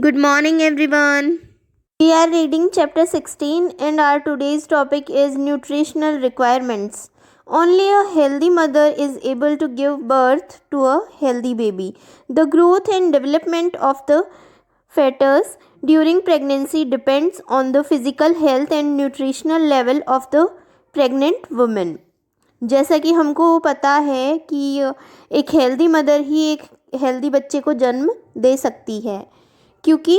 Good morning, everyone. We are reading chapter 16, and our today's topic is nutritional requirements. Only a healthy mother is able to give birth to a healthy baby. The growth and development of the fetus during pregnancy depends on the physical health and nutritional level of the pregnant woman. जैसा कि हमको पता है कि एक healthy mother ही एक healthy बच्चे को जन्म दे सकती है, क्योंकि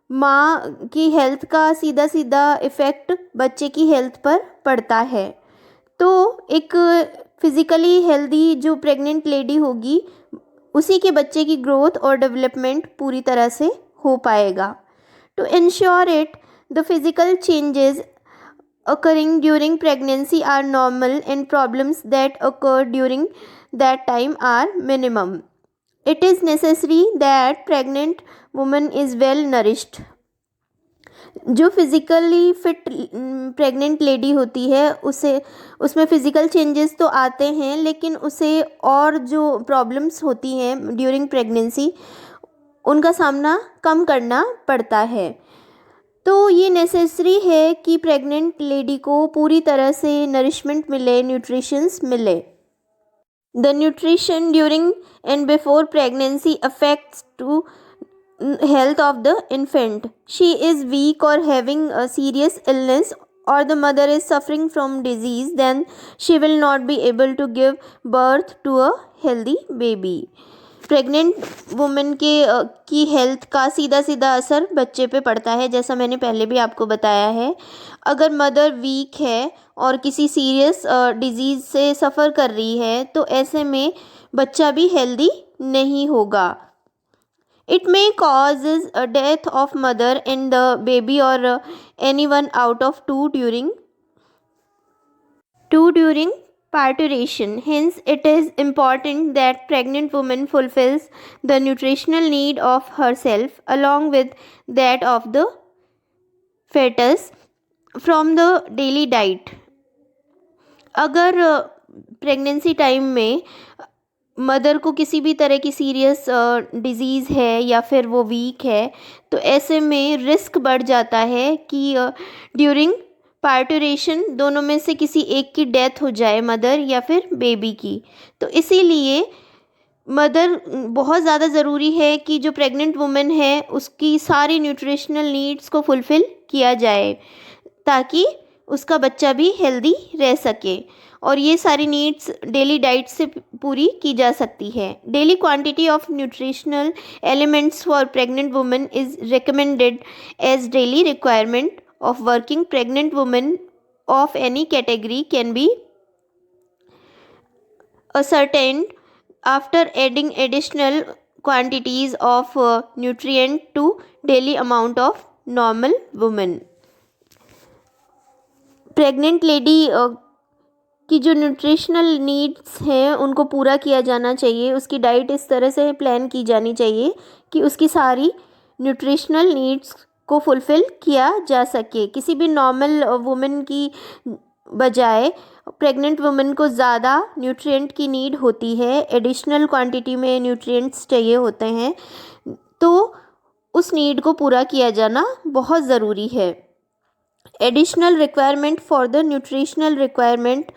माँ की हेल्थ का सीधा सीधा इफ़ेक्ट बच्चे की हेल्थ पर पड़ता है। तो एक फिज़िकली हेल्दी जो प्रेग्नेंट लेडी होगी, उसी के बच्चे की ग्रोथ और डेवलपमेंट पूरी तरह से हो पाएगा। To ensure it, the physical changes occurring during pregnancy are normal and problems that occur during that time are minimum. It is necessary that pregnant woman is well nourished. जो physically fit pregnant lady होती है उसमें physical changes तो आते हैं, लेकिन उसे और जो प्रॉब्लम्स होती हैं ड्यूरिंग प्रेगनेंसी उनका सामना कम करना पड़ता है। तो ये नेसेसरी है कि प्रेग्नेंट लेडी को पूरी तरह से नरिशमेंट मिले, न्यूट्रिशंस मिले। The nutrition during and before pregnancy affects to health of the infant. She is weak और having a serious illness or the mother is suffering from disease, then she will not be able to give birth to a healthy baby. Pregnant women की health का सीधा सीधा असर बच्चे पे पड़ता है, जैसा मैंने पहले भी आपको बताया है। अगर मदर वीक है और किसी सीरियस डिजीज़ से सफ़र कर रही है, तो ऐसे में बच्चा भी हेल्दी नहीं होगा। It may causes a death of mother and the baby और any one out of two during parturition. Hence, it is important that pregnant woman fulfills the nutritional need of herself along with that of the fetus from the daily diet. अगर pregnancy time में mother को किसी भी तरह की serious disease है या फिर वो वीक है, तो ऐसे में रिस्क बढ़ जाता है कि ड्यूरिंग पार्टुरेशन दोनों में से किसी एक की डेथ हो जाए, मदर या फिर बेबी की। तो इसीलिए मदर बहुत ज़्यादा ज़रूरी है कि जो प्रेग्नेंट वुमेन है उसकी सारी न्यूट्रिशनल नीड्स को फुलफ़िल किया जाए, ताकि उसका बच्चा भी हेल्दी रह सके। और ये सारी नीड्स डेली डाइट से पूरी की जा सकती है। Daily quantity of nutritional elements for pregnant women is recommended as daily requirement of working pregnant women of any category can be ascertained after adding additional quantities of nutrient to daily amount of normal women. Pregnant lady की जो nutritional needs हैं उनको पूरा किया जाना चाहिए। उसकी diet इस तरह से प्लान की जानी चाहिए कि उसकी सारी न्यूट्रिशनल नीड्स को फुलफ़िल किया जा सके। किसी भी नॉर्मल वुमेन की बजाय प्रेग्नेंट वुमेन को ज़्यादा न्यूट्रिएंट की नीड होती है, एडिशनल क्वांटिटी में न्यूट्रिएंट्स चाहिए होते हैं, तो उस नीड को पूरा किया जाना बहुत ज़रूरी है। Additional requirement for the nutritional requirement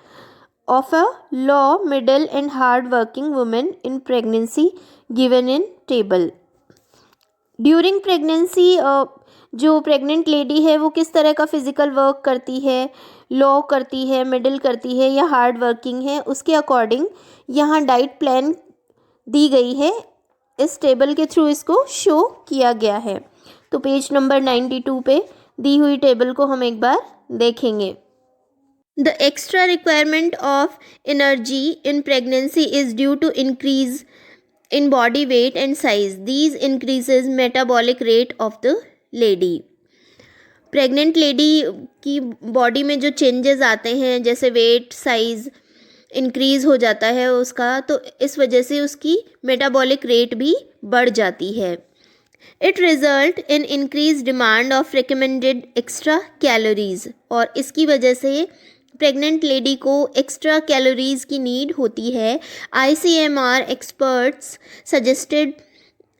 of a low middle and hard working women in pregnancy given in table. During pregnancy जो प्रेग्नेंट लेडी है वो किस तरह का फ़िज़िकल वर्क करती है, लो करती है, मिडिल करती है या हार्ड वर्किंग है, उसके अकॉर्डिंग यहाँ डाइट प्लान दी गई है। इस टेबल के थ्रू इसको शो किया गया है। तो पेज नंबर 92 पे दी हुई टेबल को हम एक बार देखेंगे। The extra requirement of energy in pregnancy is due to increase in body weight and size. These increases metabolic rate of the lady. Pregnant lady की बॉडी में जो चेंजेस आते हैं, जैसे वेट साइज़ इंक्रीज़ हो जाता है उसका, तो इस वजह से उसकी मेटाबॉलिक रेट भी बढ़ जाती है। It result in increase demand of recommended extra calories, और इसकी वजह से प्रेग्नेंट लेडी को एक्स्ट्रा कैलोरीज की नीड होती है। ICMR experts suggested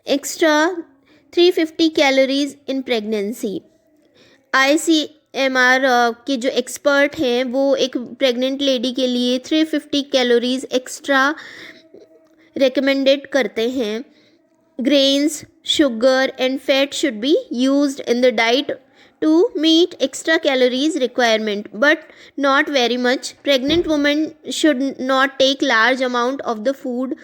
extra 350 calories in pregnancy. ICMR के जो एक्सपर्ट हैं वो एक प्रेग्नेंट लेडी के लिए 350 कैलोरीज एक्स्ट्रा recommended करते हैं। Grains, sugar and fat should be used in the diet to meet extra calories requirement, but not very much. Pregnant women should not take large amount of the food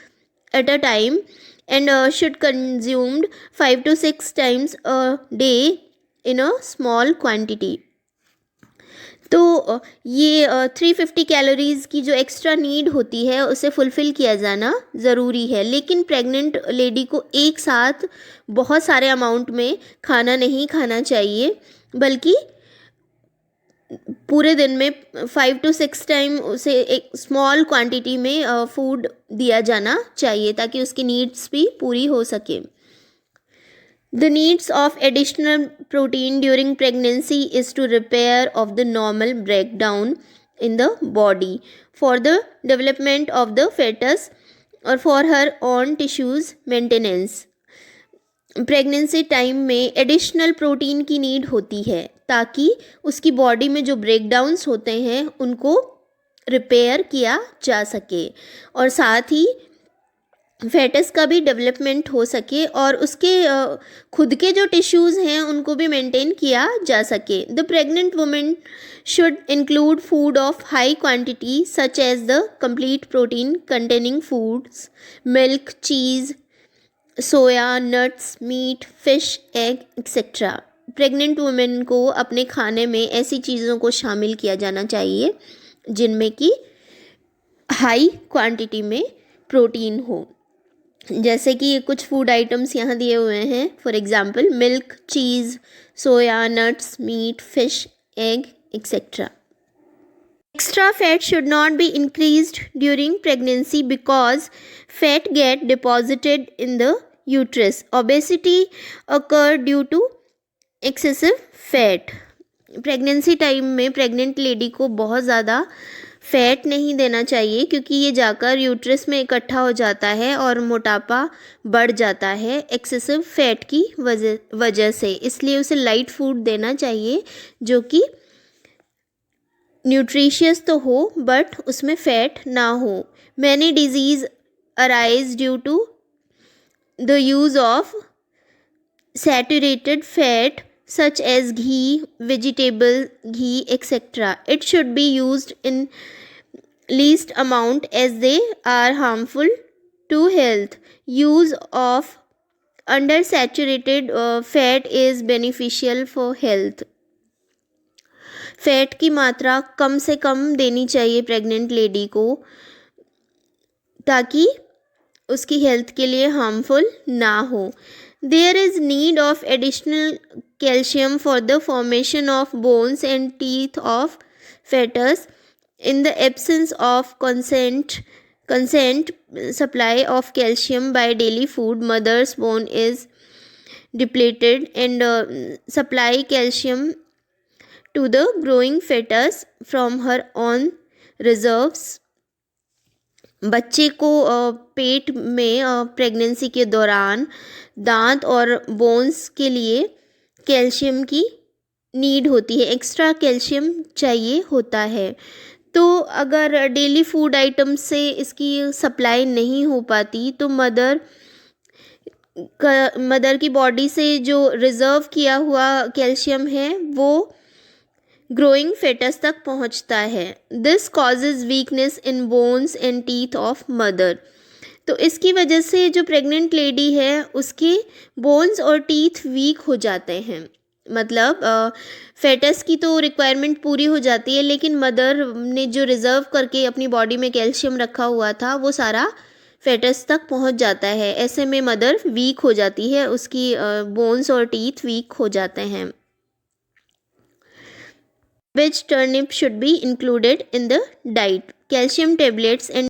at a time and should consumed 5 to 6 times a day in a small quantity. तो ये 350 calories की जो extra need होती है उसे fulfil किया जाना ज़रूरी है, लेकिन प्रेग्नेंट लेडी को एक साथ बहुत सारे अमाउंट में खाना नहीं खाना चाहिए, बल्कि पूरे दिन में 5 to 6 टाइम उसे एक स्मॉल क्वांटिटी में फूड दिया जाना चाहिए ताकि उसकी नीड्स भी पूरी हो सके। The needs of additional protein during pregnancy is to repair of the normal breakdown in the body for the development of the fetus or for her own tissues maintenance. Pregnancy time में additional protein की need होती है ताकि उसकी body में जो breakdowns होते हैं उनको रिपेयर किया जा सके और साथ ही फेटस का भी डेवलपमेंट हो सके और उसके खुद के जो टिश्यूज़ हैं उनको भी मेंटेन किया जा सके। The pregnant women should include food of high quantity such as the complete protein containing foods, milk, cheese, soya, nuts, meat, fish, egg etcetera. Pregnant women को अपने खाने में ऐसी चीज़ों को शामिल किया जाना चाहिए जिनमें कि हाई क्वांटिटी में प्रोटीन हो, जैसे कि कुछ फूड आइटम्स यहाँ दिए हुए हैं। For example milk, cheese, soya, nuts, meat, fish, egg etcetera. Extra fat should not be increased during pregnancy because fat get deposited in the uterus. Obesity occur due to excessive fat. Pregnancy time में pregnant lady को बहुत ज़्यादा fat नहीं देना चाहिए क्योंकि ये जाकर यूट्रस में इकट्ठा हो जाता है और मोटापा बढ़ जाता है एक्सेसिव फैट की वजह से। इसलिए उसे लाइट फूड देना चाहिए जो कि न्यूट्रिशियस तो हो बट उसमें फ़ैट ना हो। Many disease arise due to the use of saturated fat such as ghee, vegetable ghee, etc. It should be used in least amount as they are harmful to health. Use of undersaturated fat is beneficial for health. Fat की मात्रा कम से कम देनी चाहिए pregnant lady को ताकि उसकी health के लिए हार्मफुल ना हो। There is need of additional calcium for the formation of bones and teeth of fetus. In the absence of consent supply of calcium by daily food, mother's bone is depleted and supply calcium to the growing fetus from her own reserves. बच्चे को पेट में pregnancy के दौरान दांत और bones के लिए calcium की नीड होती है, एक्स्ट्रा कैल्शियम चाहिए होता है। तो अगर डेली फूड आइटम से इसकी सप्लाई नहीं हो पाती तो मदर की बॉडी से जो रिज़र्व किया हुआ कैल्शियम है वो ग्रोइंग फेटस तक पहुंचता है। This causes weakness in bones and teeth of mother. तो इसकी वजह से जो प्रेग्नेंट लेडी है उसके बोन्स और टीथ वीक हो जाते हैं, मतलब फेटस की तो रिक्वायरमेंट पूरी हो जाती है लेकिन मदर ने जो रिज़र्व करके अपनी बॉडी में कैल्शियम रखा हुआ था वो सारा फेटस तक पहुंच जाता है। ऐसे में मदर वीक हो जाती है, उसकी बोन्स और टीथ वीक हो जाते हैं। Which turnip should be included in the diet? Calcium tablets and